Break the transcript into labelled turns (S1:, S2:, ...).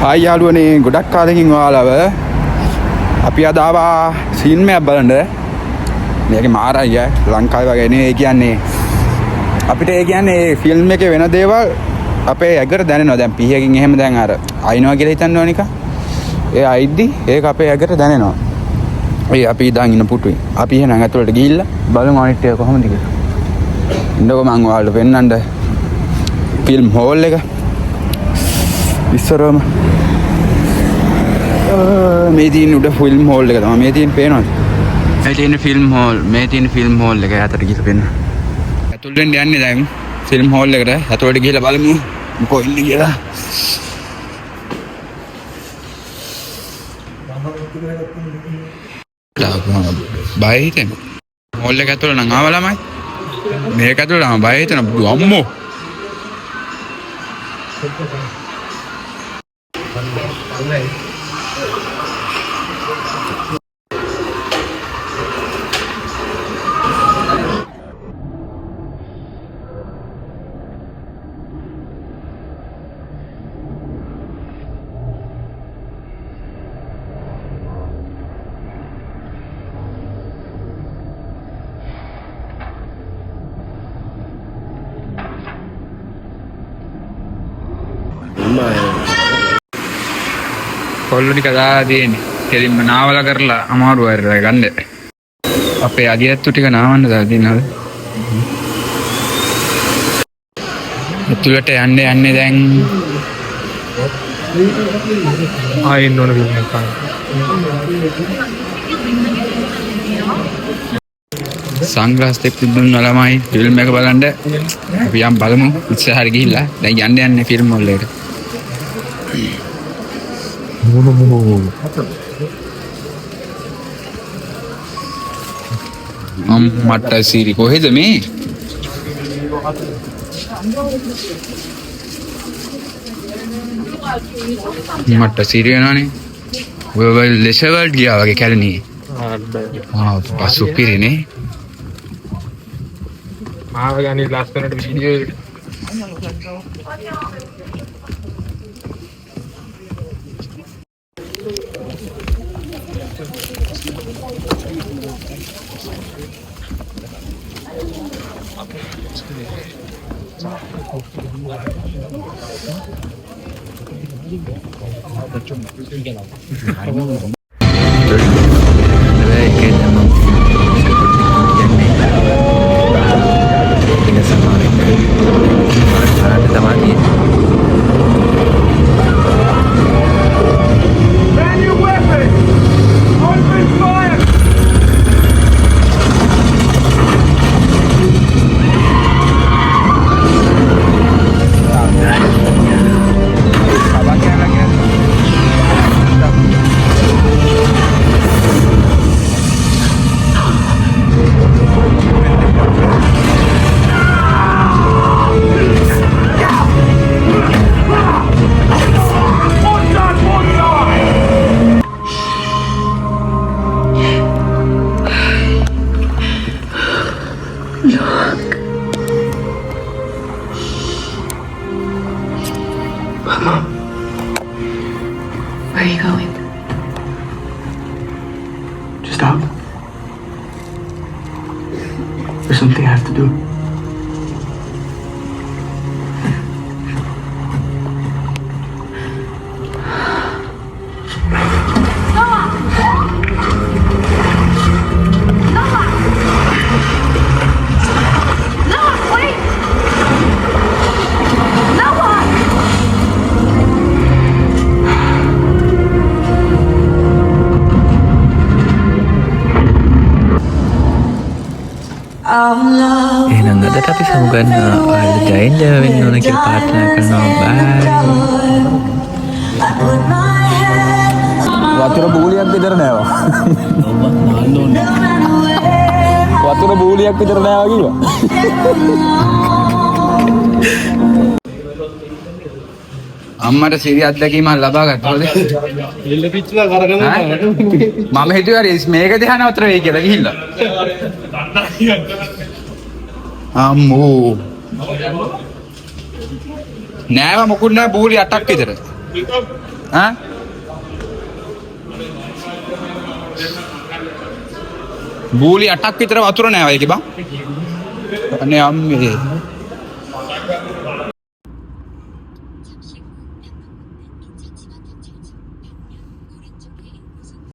S1: Hi යාළුවනේ ගොඩක් කාලෙකින් ඔයාලව අපි අද ආවා සීන් එකක් බලන්න. මේක මාරයි ලංකාවේ වගේ නෙවෙයි කියන්නේ. අපිට ඒ කියන්නේ ෆිල්ම් එකේ වෙන දේවල් අපේ ඇඟට දැනෙනවා. දැන් පිහකින් එහෙම දැන් අර අයින්නවා කියලා හිතන්න ඕනික. ඒ අයිද්දි ඒක අපේ ඇඟට දැනෙනවා. ඒ අපි ඉඳන් ඉන්න පුටුවේ. අපි එහෙනම් ඇතුළට ගිහිල්ලා බලමු අනිත් එක කොහොමද කියලා. ඉන්නකො මං ඔයාලට පෙන්නන්න ෆිල්ම් හෝල් එක. ඉස්සරම මේ තියෙන උඩ ෆිල්ම් හෝල් එක තමයි මේ තියෙන පේනවද? මේ තියෙන ෆිල්ම් හෝල් එක ඇතුළට ගිහලා පෙන්න. ඇතුළට යන්නේ දැන් ෆිල්ම් හෝල් එකට. ඇතුළට ගිහලා බලමු මොකෝ ඉන්නේ කියලා. බය හිතෙන හෝල් එක ඇතුළට නම් ආව ළමයි. මේක ඇතුළට නම් බය හිතෙන අම්මෝ. කොල්ලු ටික දාලා තියෙන්නේ. කෙලින්ම නාවල කරලා අමාරු වරලා ගන්න. අපේ අදියත්තු ටික නාවන්න දාලා තියෙනවද? ඇතුළට යන්නේ දැන්. ආයෙත් ඕන ෆිල්ම් එකක්. සංග්‍රහස් දෙක තිබුණ ළමයි ෆිල්ම් එක බලන්න අපි යම් බලමු ඉස්සරහට ගිහිල්ලා. දැන් යන්නේ ෆිල්ම් වල එකට. මට සීරි කොහෙද මේ? මට සීරි වෙනවනේ. ඔය ලෙෂවල් ගියා වගේ කැලණියේ. පසු පිරිනේ. ආව ගන්නේ ලස්සනට වීඩියෝ එකට.
S2: Where are you going?
S3: Just out. There's something I have to do.
S4: එහෙනම් අදට අපි සමුගන්න ඔයාලට ජයෙන් ජය වෙන්න ඕන කියලා ප්‍රාර්ථනා කරනවා. බයි.
S1: වතුර බූලියක් විතර නෑවා. වතුර බූලියක් විතර නෑවා කිව්වා. අම්මට සිරි අත්දැකීමක් ලබා ගත්තොද?
S5: එල්ල පිච්චලා කරගෙන
S1: මම හිතුවා මේක දිහා නතර වෙයි කියලා ගිහිල්ලා. අම්මෝ නෑව මොකුත් නෑ බූලි 8ක් විතර. ඈ බූලි 8ක් විතර වතුර නෑ ඒකේ බං. අනේ අම්මේ